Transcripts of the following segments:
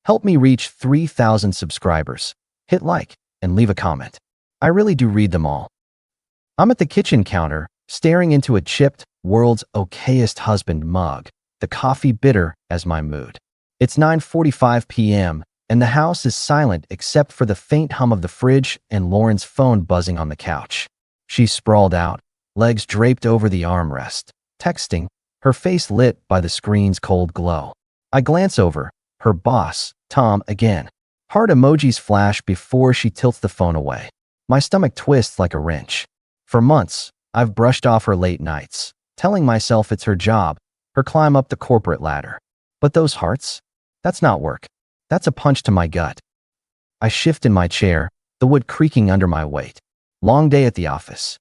Help me reach 3,000 subscribers. Hit like and leave a comment. I really do read them all. I'm at the kitchen counter, staring into a chipped, world's okayest husband mug, the coffee bitter as my mood. It's 9:45 p.m., and the house is silent except for the faint hum of the fridge and Lauren's phone buzzing on the couch. She's sprawled out, legs draped over the armrest, texting, her face lit by the screen's cold glow. I glance over, her boss, Tom, again. Heart emojis flash before she tilts the phone away. My stomach twists like a wrench. For months, I've brushed off her late nights, telling myself it's her job, her climb up the corporate ladder. But those hearts? That's not work. That's a punch to my gut. I shift in my chair, the wood creaking under my weight. Long day at the office.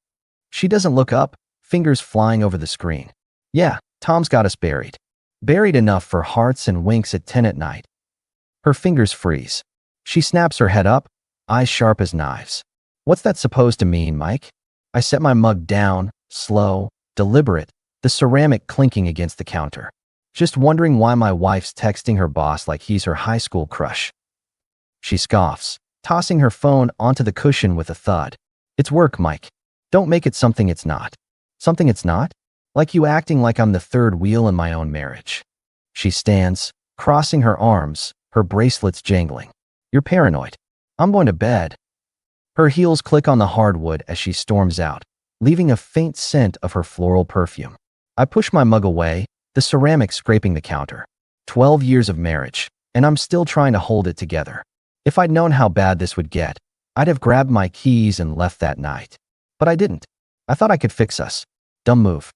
She doesn't look up, fingers flying over the screen. Yeah, Tom's got us buried. Buried enough for hearts and winks at 10 at night. Her fingers freeze. She snaps her head up, eyes sharp as knives. What's that supposed to mean, Mike? I set my mug down, slow, deliberate, the ceramic clinking against the counter. Just wondering why my wife's texting her boss like he's her high school crush. She scoffs, tossing her phone onto the cushion with a thud. It's work, Mike. Don't make it something it's not. Something it's not? Like you acting like I'm the third wheel in my own marriage. She stands, crossing her arms, her bracelets jangling. You're paranoid. I'm going to bed. Her heels click on the hardwood as she storms out, leaving a faint scent of her floral perfume. I push my mug away, the ceramic scraping the counter. 12 years of marriage, and I'm still trying to hold it together. If I'd known how bad this would get, I'd have grabbed my keys and left that night. But I didn't. I thought I could fix us. Dumb move.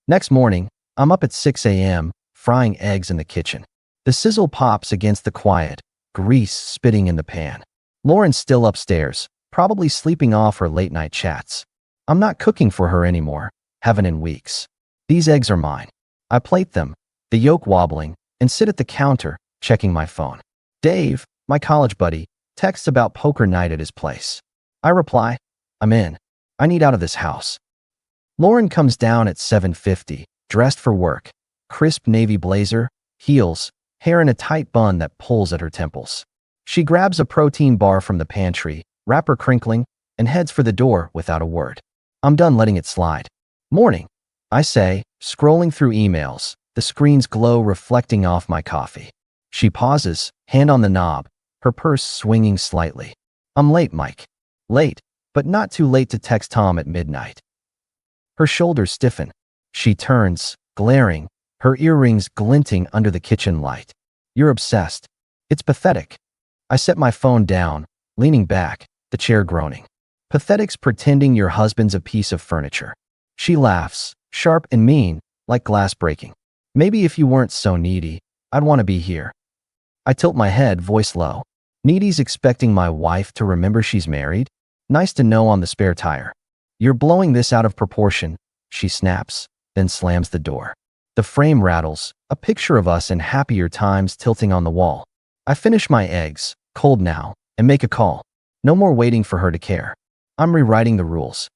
Next morning, I'm up at 6 a.m., frying eggs in the kitchen. The sizzle pops against the quiet, grease spitting in the pan. Lauren's still upstairs, probably sleeping off her late-night chats. I'm not cooking for her anymore, haven't in weeks. These eggs are mine. I plate them, the yolk wobbling, and sit at the counter, checking my phone. Dave, my college buddy, texts about poker night at his place. I reply, I'm in. I need out of this house. Lauren comes down at 7:50, dressed for work. Crisp navy blazer, heels, hair in a tight bun that pulls at her temples. She grabs a protein bar from the pantry, wrapper crinkling, and heads for the door without a word. I'm done letting it slide. Morning, I say, scrolling through emails, the screen's glow reflecting off my coffee. She pauses, hand on the knob, her purse swinging slightly. I'm late, Mike. Late, but not too late to text Tom at midnight. Her shoulders stiffen. She turns, glaring, her earrings glinting under the kitchen light. You're obsessed. It's pathetic. I set my phone down, leaning back, the chair groaning. Pathetic's pretending your husband's a piece of furniture. She laughs, sharp and mean, like glass breaking. Maybe if you weren't so needy, I'd want to be here. I tilt my head, voice low. Needy's expecting my wife to remember she's married? Nice to know on the spare tire. You're blowing this out of proportion, she snaps, then slams the door. The frame rattles, a picture of us in happier times tilting on the wall. I finish my eggs, cold now, and make a call. No more waiting for her to care. I'm rewriting the rules.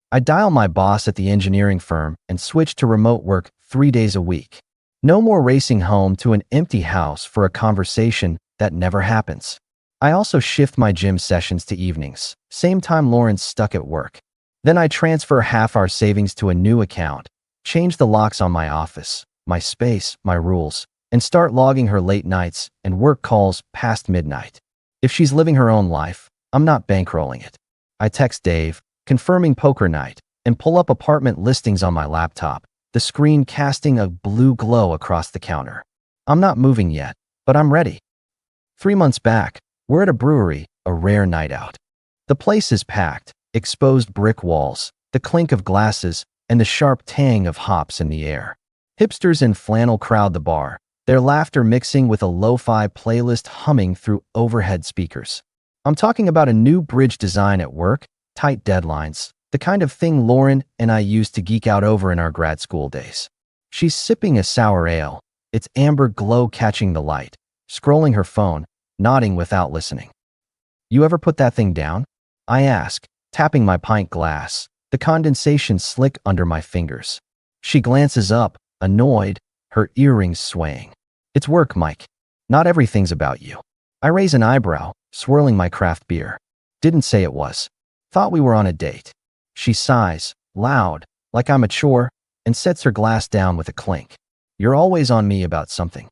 I dial my boss at the engineering firm and switch to remote work 3 days a week. No more racing home to an empty house for a conversation that never happens. I also shift my gym sessions to evenings, same time Lauren's stuck at work. Then I transfer half our savings to a new account, change the locks on my office, my space, my rules, and start logging her late nights and work calls past midnight. If she's living her own life, I'm not bankrolling it. I text Dave, confirming poker night, and pull up apartment listings on my laptop, the screen casting a blue glow across the counter. I'm not moving yet, but I'm ready. 3 months back, we're at a brewery, a rare night out. The place is packed, exposed brick walls, the clink of glasses, and the sharp tang of hops in the air. Hipsters in flannel crowd the bar, their laughter mixing with a lo-fi playlist humming through overhead speakers. I'm talking about a new bridge design at work, tight deadlines, the kind of thing Lauren and I used to geek out over in our grad school days. She's sipping a sour ale, its amber glow catching the light, scrolling her phone, nodding without listening. You ever put that thing down? I ask, tapping my pint glass, the condensation slick under my fingers. She glances up, annoyed, her earrings swaying. It's work, Mike. Not everything's about you. I raise an eyebrow, swirling my craft beer. Didn't say it was. Thought we were on a date. She sighs, loud, like I'm a chore, and sets her glass down with a clink. You're always on me about something.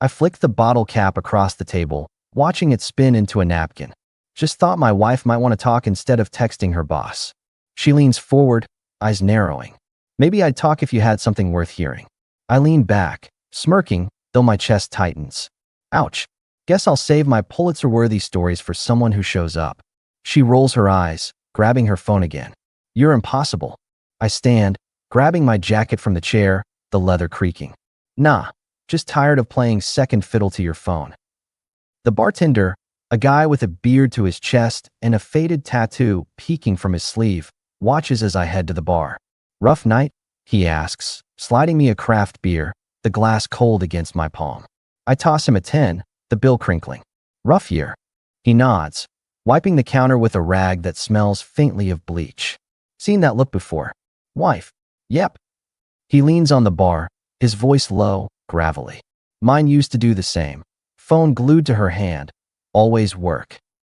I flick the bottle cap across the table, watching it spin into a napkin. Just thought my wife might want to talk instead of texting her boss. She leans forward, eyes narrowing. Maybe I'd talk if you had something worth hearing. I lean back, smirking, though my chest tightens. Ouch. Guess I'll save my Pulitzer-worthy stories for someone who shows up. She rolls her eyes, grabbing her phone again. You're impossible. I stand, grabbing my jacket from the chair, the leather creaking. Nah, just tired of playing second fiddle to your phone. The bartender, a guy with a beard to his chest and a faded tattoo peeking from his sleeve, watches as I head to the bar. Rough night? He asks, sliding me a craft beer, the glass cold against my palm. I toss him a 10, the bill crinkling. Rough year. He nods, wiping the counter with a rag that smells faintly of bleach. Seen that look before. Wife. Yep. He leans on the bar, his voice low, gravelly. Mine used to do the same. Phone glued to her hand. Always work.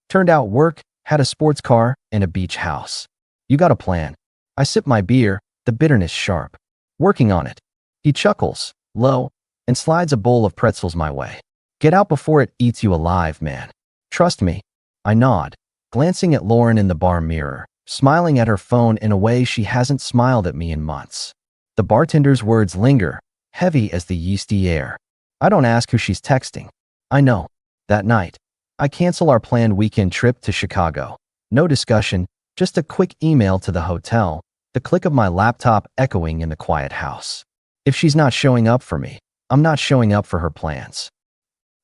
Turned out work, had a sports car, and a beach house. You got a plan. I sip my beer, the bitterness sharp. Working on it. He chuckles, low, and slides a bowl of pretzels my way. Get out before it eats you alive, man. Trust me. I nod, glancing at Lauren in the bar mirror, smiling at her phone in a way she hasn't smiled at me in months. The bartender's words linger, heavy as the yeasty air. I don't ask who she's texting. I know. That night, I cancel our planned weekend trip to Chicago. No discussion, just a quick email to the hotel, the click of my laptop echoing in the quiet house. If she's not showing up for me, I'm not showing up for her plans.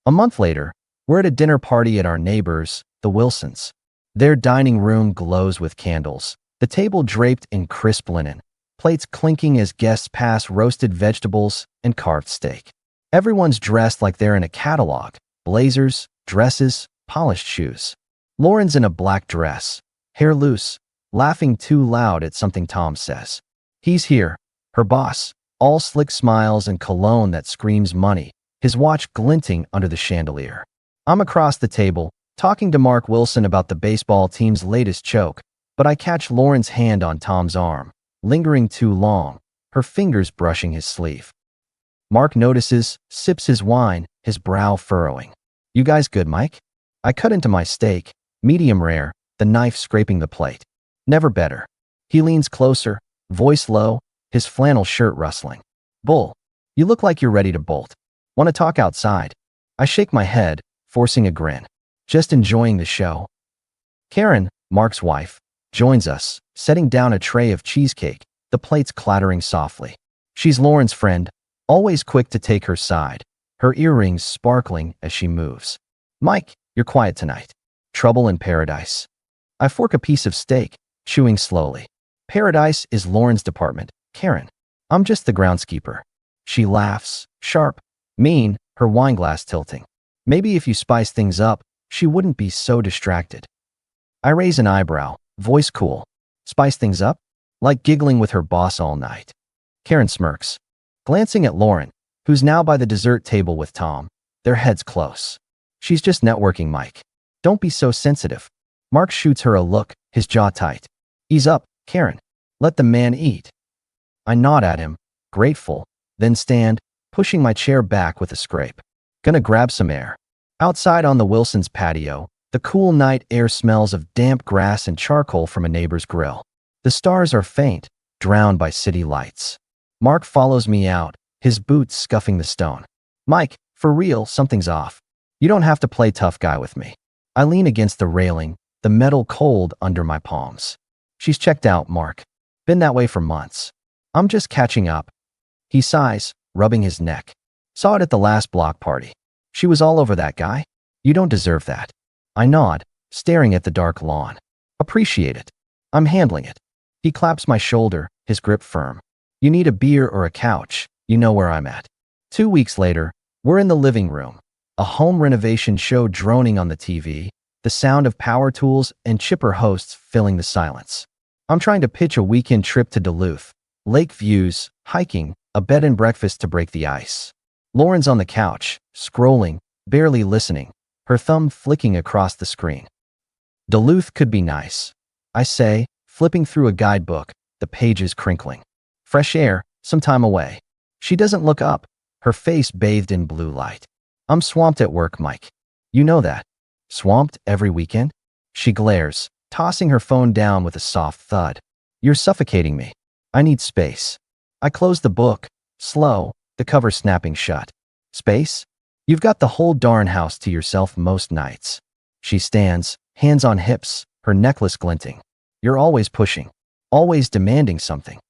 A month later, we're at a dinner party at our neighbors, the Wilsons. Their dining room glows with candles, the table draped in crisp linen, plates clinking as guests pass roasted vegetables and carved steak. Everyone's dressed like they're in a catalog, blazers, dresses, polished shoes. Lauren's in a black dress, hair loose, laughing too loud at something Tom says. He's here, her boss, all slick smiles and cologne that screams money, his watch glinting under the chandelier. I'm across the table, talking to Mark Wilson about the baseball team's latest choke, but I catch Lauren's hand on Tom's arm, lingering too long, her fingers brushing his sleeve. Mark notices, sips his wine, his brow furrowing. You guys good, Mike? I cut into my steak, medium rare, the knife scraping the plate. Never better. He leans closer, voice low, his flannel shirt rustling. Bull, you look like you're ready to bolt. Want to talk outside? I shake my head, forcing a grin. Just enjoying the show. Karen, Mark's wife, joins us, setting down a tray of cheesecake, the plates clattering softly. She's Lauren's friend, always quick to take her side, her earrings sparkling as she moves. Mike, you're quiet tonight. Trouble in paradise. I fork a piece of steak, chewing slowly. Paradise is Lauren's department, Karen. I'm just the groundskeeper. She laughs, sharp, mean, her wineglass tilting. Maybe if you spice things up, she wouldn't be so distracted. I raise an eyebrow, voice cool. Spice things up? Like giggling with her boss all night. Karen smirks, glancing at Lauren, who's now by the dessert table with Tom, their heads close. She's just networking, Mike. Don't be so sensitive. Mark shoots her a look, his jaw tight. Ease up, Karen. Let the man eat. I nod at him, grateful, then stand, pushing my chair back with a scrape. Gonna grab some air. Outside on the Wilsons' patio, the cool night air smells of damp grass and charcoal from a neighbor's grill. The stars are faint, drowned by city lights. Mark follows me out, his boots scuffing the stone. Mike, for real, something's off. You don't have to play tough guy with me. I lean against the railing, the metal cold under my palms. She's checked out, Mark. Been that way for months. I'm just catching up. He sighs, rubbing his neck. Saw it at the last block party. She was all over that guy. You don't deserve that. I nod, staring at the dark lawn. Appreciate it. I'm handling it. He claps my shoulder, his grip firm. You need a beer or a couch, you know where I'm at. 2 weeks later, we're in the living room. A home renovation show droning on the TV, the sound of power tools and chipper hosts filling the silence. I'm trying to pitch a weekend trip to Duluth. Lake views, hiking, a bed and breakfast to break the ice. Lauren's on the couch, scrolling, barely listening, her thumb flicking across the screen. Duluth could be nice, I say, flipping through a guidebook, the pages crinkling. Fresh air, some time away. She doesn't look up, her face bathed in blue light. I'm swamped at work, Mike. You know that. Swamped every weekend? She glares, tossing her phone down with a soft thud. You're suffocating me. I need space. I close the book, slow, the cover snapping shut. Space? You've got the whole darn house to yourself most nights. She stands, hands on hips, her necklace glinting. You're always pushing, always demanding something.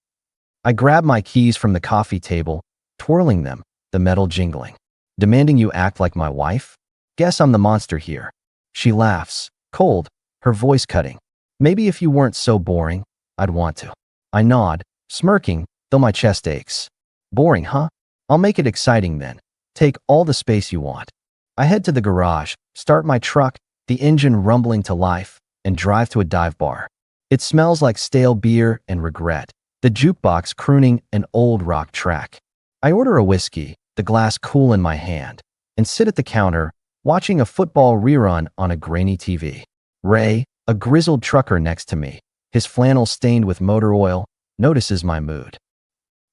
I grab my keys from the coffee table, twirling them, the metal jingling. Demanding you act like my wife? Guess I'm the monster here. She laughs, cold, her voice cutting. Maybe if you weren't so boring, I'd want to. I nod, smirking, though my chest aches. Boring, huh? I'll make it exciting then. Take all the space you want. I head to the garage, start my truck, the engine rumbling to life, and drive to a dive bar. It smells like stale beer and regret, the jukebox crooning an old rock track. I order a whiskey, the glass cool in my hand, and sit at the counter, watching a football rerun on a grainy TV. Ray, a grizzled trucker next to me, his flannel stained with motor oil, notices my mood.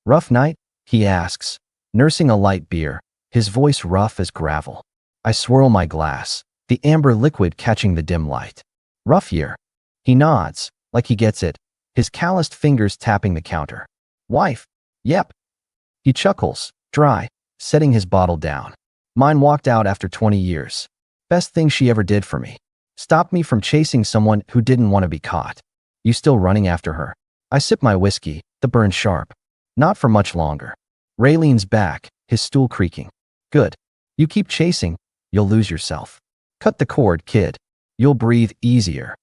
Rough night? He asks, nursing a light beer, his voice rough as gravel. I swirl my glass, the amber liquid catching the dim light. Rough year. He nods, like he gets it, his calloused fingers tapping the counter. Wife? Yep. He chuckles, dry, setting his bottle down. Mine walked out after 20 years. Best thing she ever did for me. Stopped me from chasing someone who didn't want to be caught. You still running after her? I sip my whiskey, the burn sharp. Not for much longer. Ray leans back, his stool creaking. Good. You keep chasing, you'll lose yourself. Cut the cord, kid. You'll breathe easier.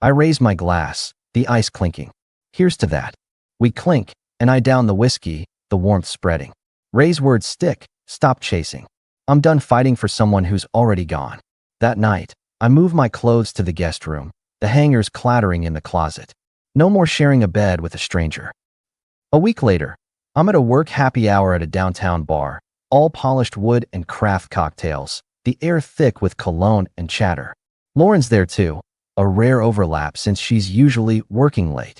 I raise my glass, the ice clinking. Here's to that. We clink, and I down the whiskey, the warmth spreading. Ray's words stick, stop chasing. I'm done fighting for someone who's already gone. That night, I move my clothes to the guest room, the hangers clattering in the closet. No more sharing a bed with a stranger. A week later, I'm at a work happy hour at a downtown bar, all polished wood and craft cocktails, the air thick with cologne and chatter. Lauren's there too, a rare overlap since she's usually working late.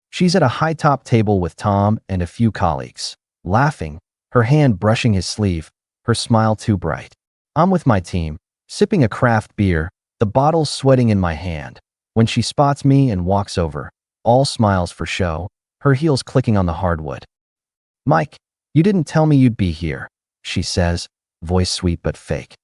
She's at a high-top table with Tom and a few colleagues, laughing, her hand brushing his sleeve, her smile too bright. I'm with my team, sipping a craft beer, the bottle sweating in my hand, when she spots me and walks over, all smiles for show, her heels clicking on the hardwood. Mike, you didn't tell me you'd be here, she says, voice sweet but fake.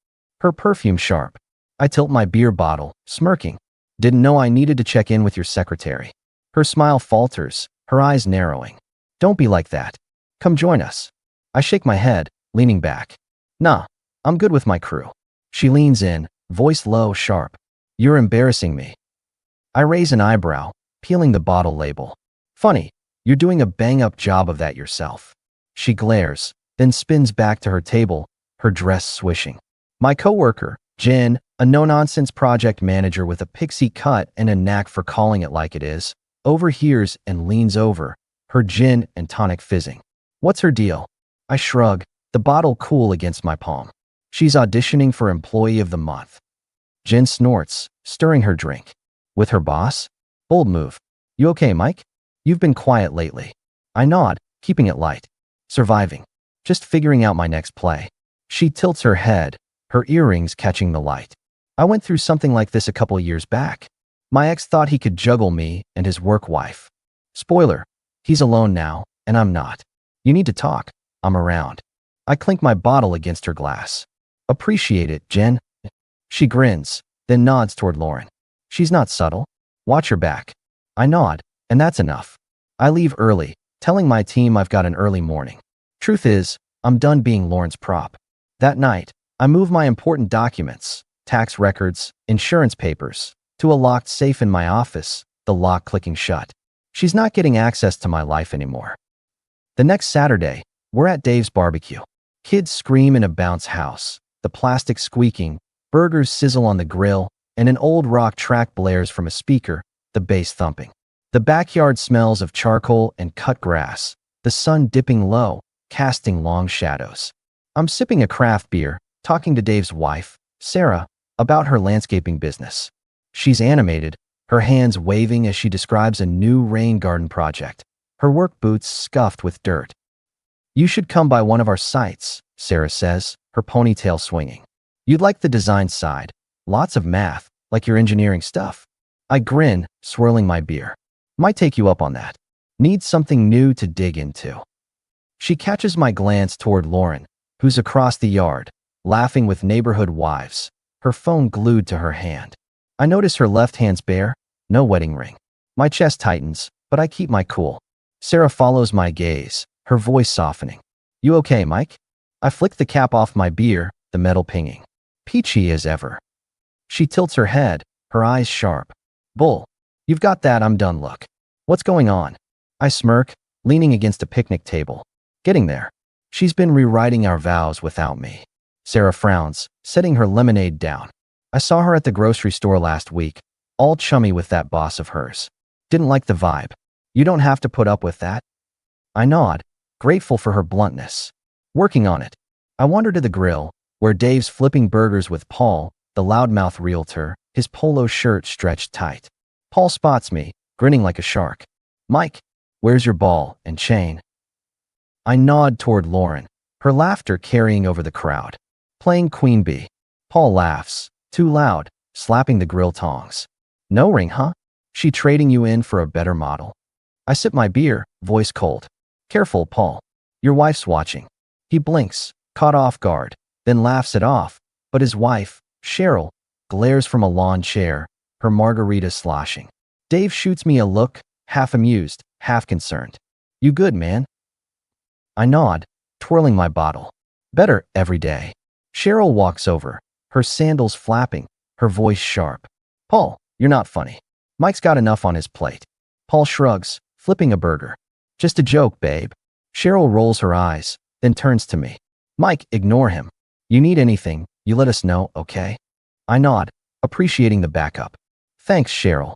Her perfume sharp. I tilt my beer bottle, smirking. Didn't know I needed to check in with your secretary. Her smile falters, her eyes narrowing. Don't be like that. Come join us. I shake my head, leaning back. Nah, I'm good with my crew. She leans in, voice low, sharp. You're embarrassing me. I raise an eyebrow, peeling the bottle label. Funny, you're doing a bang-up job of that yourself. She glares, then spins back to her table, her dress swishing. My coworker, Jen, a no-nonsense project manager with a pixie cut and a knack for calling it like it is, overhears and leans over, her gin and tonic fizzing. What's her deal? I shrug, the bottle cool against my palm. She's auditioning for Employee of the Month. Jen snorts, stirring her drink. With her boss? Bold move. You okay, Mike? You've been quiet lately. I nod, keeping it light. Surviving. Just figuring out my next play. She tilts her head, her earrings catching the light. I went through something like this a couple years back. My ex thought he could juggle me and his work wife. Spoiler, he's alone now, and I'm not. You need to talk. I'm around. I clink my bottle against her glass. Appreciate it, Jen. She grins, then nods toward Lauren. She's not subtle. Watch her back. I nod, and that's enough. I leave early, telling my team I've got an early morning. Truth is, I'm done being Lauren's prop. That night, I move my important documents, tax records, insurance papers, to a locked safe in my office, the lock clicking shut. She's not getting access to my life anymore. The next Saturday, we're at Dave's barbecue. Kids scream in a bounce house, the plastic squeaking, burgers sizzle on the grill, and an old rock track blares from a speaker, the bass thumping. The backyard smells of charcoal and cut grass, the sun dipping low, casting long shadows. I'm sipping a craft beer, talking to Dave's wife, Sarah, about her landscaping business. She's animated, her hands waving as she describes a new rain garden project, her work boots scuffed with dirt. "You should come by one of our sites," Sarah says, her ponytail swinging. "You'd like the design side. Lots of math, like your engineering stuff." I grin, swirling my beer. "Might take you up on that. Need something new to dig into." She catches my glance toward Lauren, who's across the yard, laughing with neighborhood wives, her phone glued to her hand. I notice her left hand's bare, no wedding ring. My chest tightens, but I keep my cool. Sarah follows my gaze, her voice softening. "You okay, Mike?" I flick the cap off my beer, the metal pinging. "Peachy as ever." She tilts her head, her eyes sharp. "Bull, you've got that I'm done look. What's going on?" I smirk, leaning against a picnic table. "Getting there. She's been rewriting our vows without me." Sarah frowns, setting her lemonade down. "I saw her at the grocery store last week, all chummy with that boss of hers. Didn't like the vibe. You don't have to put up with that." I nod, grateful for her bluntness. "Working on it." I wander to the grill, where Dave's flipping burgers with Paul, the loudmouth realtor, his polo shirt stretched tight. Paul spots me, grinning like a shark. "Mike, where's your ball and chain?" I nod toward Lauren, her laughter carrying over the crowd. "Playing Queen Bee." Paul laughs, too loud, slapping the grill tongs. "No ring, huh? She trading you in for a better model?" I sip my beer, voice cold. "Careful, Paul. Your wife's watching." He blinks, caught off guard, then laughs it off, but his wife, Cheryl, glares from a lawn chair, her margarita sloshing. Dave shoots me a look, half amused, half concerned. "You good, man?" I nod, twirling my bottle. "Better every day." Cheryl walks over, her sandals flapping, her voice sharp. "Paul, you're not funny. Mike's got enough on his plate." Paul shrugs, flipping a burger. "Just a joke, babe." Cheryl rolls her eyes, then turns to me. "Mike, ignore him. You need anything, you let us know, okay?" I nod, appreciating the backup. "Thanks, Cheryl."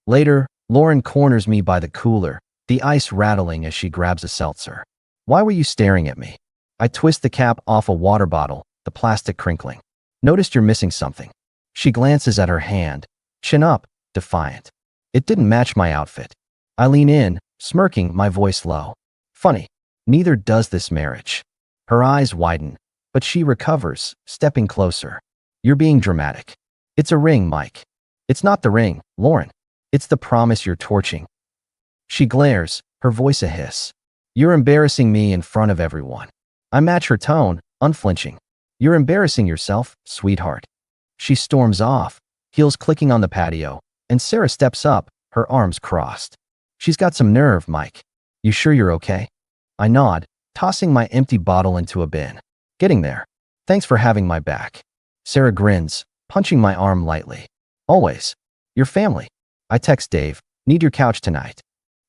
Later, Lauren corners me by the cooler, the ice rattling as she grabs a seltzer. "Why were you staring at me?" I twist the cap off a water bottle, the plastic crinkling. "Noticed you're missing something." She glances at her hand, chin up, defiant. "It didn't match my outfit." I lean in, smirking, my voice low. "Funny, neither does this marriage." Her eyes widen, but she recovers, stepping closer. "You're being dramatic." "It's a ring, Mike." "It's not the ring, Lauren. It's the promise you're torching." She glares, her voice a hiss. "You're embarrassing me in front of everyone." I match her tone, unflinching. "You're embarrassing yourself, sweetheart." She storms off, heels clicking on the patio, and Sarah steps up, her arms crossed. "She's got some nerve, Mike. You sure you're okay?" I nod, tossing my empty bottle into a bin. "Getting there. Thanks for having my back." Sarah grins, punching my arm lightly. "Always. Your family." I text Dave, "Need your couch tonight.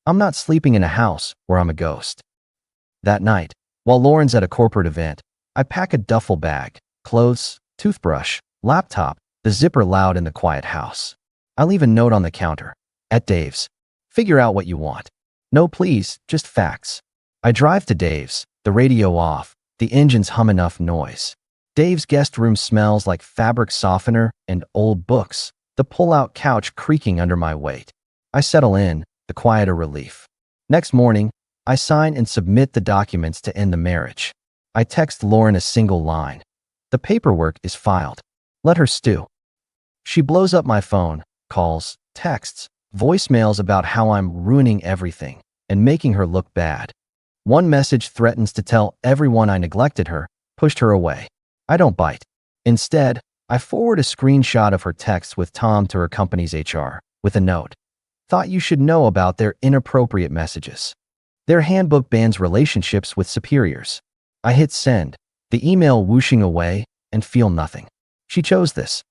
I'm not sleeping in a house where I'm a ghost." That night, while Lauren's at a corporate event, I pack a duffel bag, clothes, toothbrush, laptop, the zipper loud in the quiet house. I leave a note on the counter. "At Dave's. Figure out what you want. No, please, just facts." I drive to Dave's, the radio off, the engines hum enough noise. Dave's guest room smells like fabric softener and old books, the pull-out couch creaking under my weight. I settle in, the quiet a relief. Next morning, I sign and submit the documents to end the marriage. I text Lauren a single line. "The paperwork is filed. Let her stew." She blows up my phone, calls, texts, voicemails about how I'm ruining everything and making her look bad. One message threatens to tell everyone I neglected her, pushed her away. I don't bite. Instead, I forward a screenshot of her text with Tom to her company's HR, with a note. "Thought you should know about their inappropriate messages. Their handbook bans relationships with superiors." I hit send, the email whooshing away, and feel nothing. She chose this.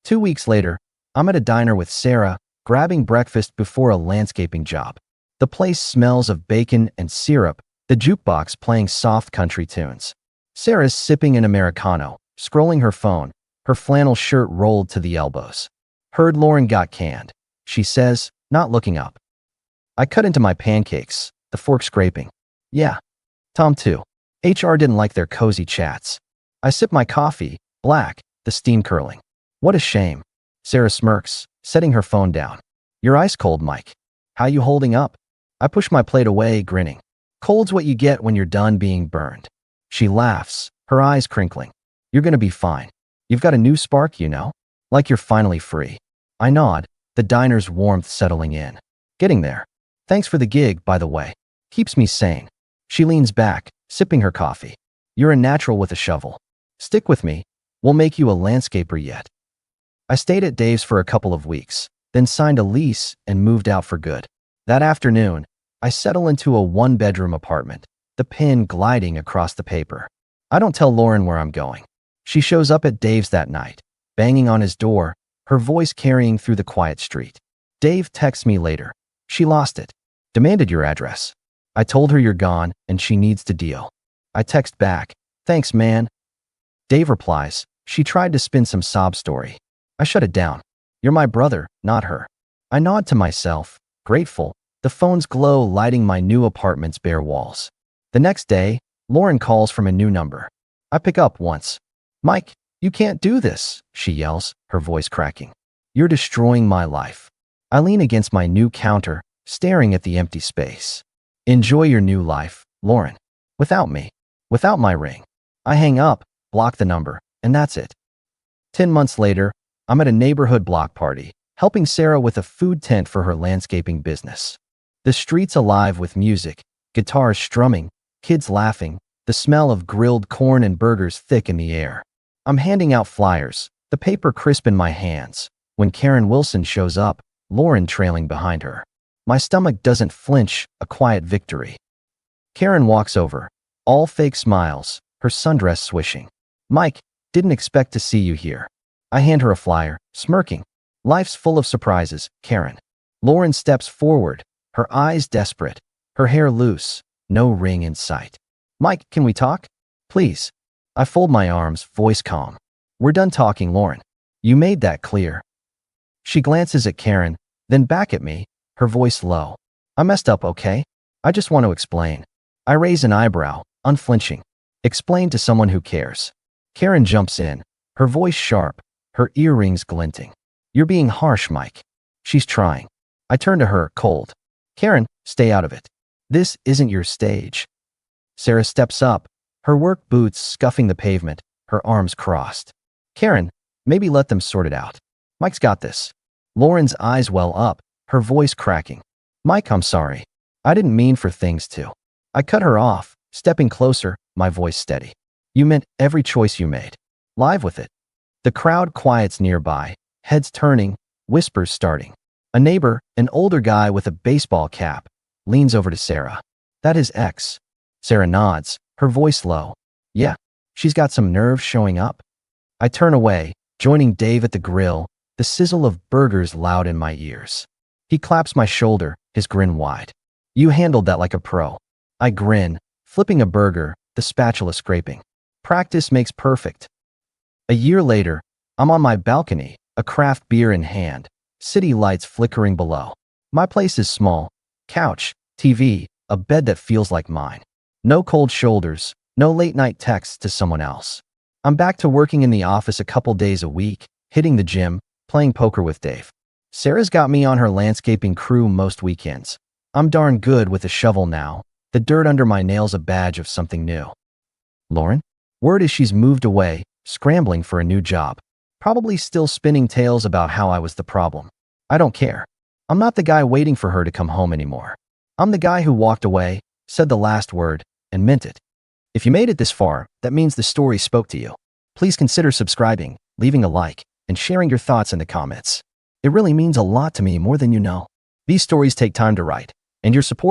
2 weeks later, I'm at a diner with Sarah, grabbing breakfast before a landscaping job. The place smells of bacon and syrup, the jukebox playing soft country tunes. Sarah's sipping an Americano, scrolling her phone, her flannel shirt rolled to the elbows. "Heard Lauren got canned," she says, not looking up. I cut into my pancakes, the fork scraping. "Yeah. Tom too. HR didn't like their cozy chats." I sip my coffee, black, the steam curling. What a shame. Sarah smirks, setting her phone down. You're ice cold, Mike. How you holding up? I push my plate away, grinning. Cold's what you get when you're done being burned. She laughs, her eyes crinkling. You're gonna be fine. You've got a new spark, you know? Like you're finally free. I nod, the diner's warmth settling in. Getting there. Thanks for the gig, by the way. Keeps me sane. She leans back, sipping her coffee. You're a natural with a shovel. Stick with me. We'll make you a landscaper yet. I stayed at Dave's for a couple of weeks, then signed a lease and moved out for good. That afternoon, I settle into a one-bedroom apartment, the pen gliding across the paper. I don't tell Lauren where I'm going. She shows up at Dave's that night, banging on his door, her voice carrying through the quiet street. Dave texts me later. She lost it. Demanded your address. I told her you're gone and she needs to deal. I text back. Thanks, man. Dave replies. She tried to spin some sob story. I shut it down. You're my brother, not her. I nod to myself, grateful, the phone's glow lighting my new apartment's bare walls. The next day, Lauren calls from a new number. I pick up once. Mike, you can't do this, she yells, her voice cracking. You're destroying my life. I lean against my new counter, staring at the empty space. Enjoy your new life, Lauren. Without me. Without my ring. I hang up, block the number, and that's it. 10 months later, I'm at a neighborhood block party, helping Sarah with a food tent for her landscaping business. The streets alive with music, guitars strumming, kids laughing, the smell of grilled corn and burgers thick in the air. I'm handing out flyers, the paper crisp in my hands, when Karen Wilson shows up, Lauren trailing behind her. My stomach doesn't flinch, a quiet victory. Karen walks over, all fake smiles, her sundress swishing. Mike, didn't expect to see you here. I hand her a flyer, smirking. Life's full of surprises, Karen. Lauren steps forward, her eyes desperate, her hair loose, no ring in sight. Mike, can we talk? Please. I fold my arms, voice calm. We're done talking, Lauren. You made that clear. She glances at Karen, then back at me, her voice low. I messed up, okay? I just want to explain. I raise an eyebrow, unflinching. Explain to someone who cares. Karen jumps in, her voice sharp, her earrings glinting. You're being harsh, Mike. She's trying. I turn to her, cold. Karen, stay out of it. This isn't your stage. Sarah steps up, her work boots scuffing the pavement, her arms crossed. Karen, maybe let them sort it out. Mike's got this. Lauren's eyes well up, her voice cracking. Mike, I'm sorry. I didn't mean for things to. I cut her off, stepping closer, my voice steady. You meant every choice you made. Live with it. The crowd quiets nearby, heads turning, whispers starting. A neighbor, an older guy with a baseball cap, leans over to Sarah. That his ex. Sarah nods, her voice low. Yeah, she's got some nerve showing up. I turn away, joining Dave at the grill, the sizzle of burgers loud in my ears. He claps my shoulder, his grin wide. You handled that like a pro. I grin, flipping a burger, the spatula scraping. Practice makes perfect. A year later, I'm on my balcony, a craft beer in hand, city lights flickering below. My place is small. Couch, TV, a bed that feels like mine. No cold shoulders, no late-night texts to someone else. I'm back to working in the office a couple days a week, hitting the gym, playing poker with Dave. Sarah's got me on her landscaping crew most weekends. I'm darn good with a shovel now, the dirt under my nails a badge of something new. Lauren? Word is she's moved away, scrambling for a new job. Probably still spinning tales about how I was the problem. I don't care. I'm not the guy waiting for her to come home anymore. I'm the guy who walked away, said the last word, and meant it. If you made it this far, that means the story spoke to you. Please consider subscribing, leaving a like, and sharing your thoughts in the comments. It really means a lot to me, more than you know. These stories take time to write, and your support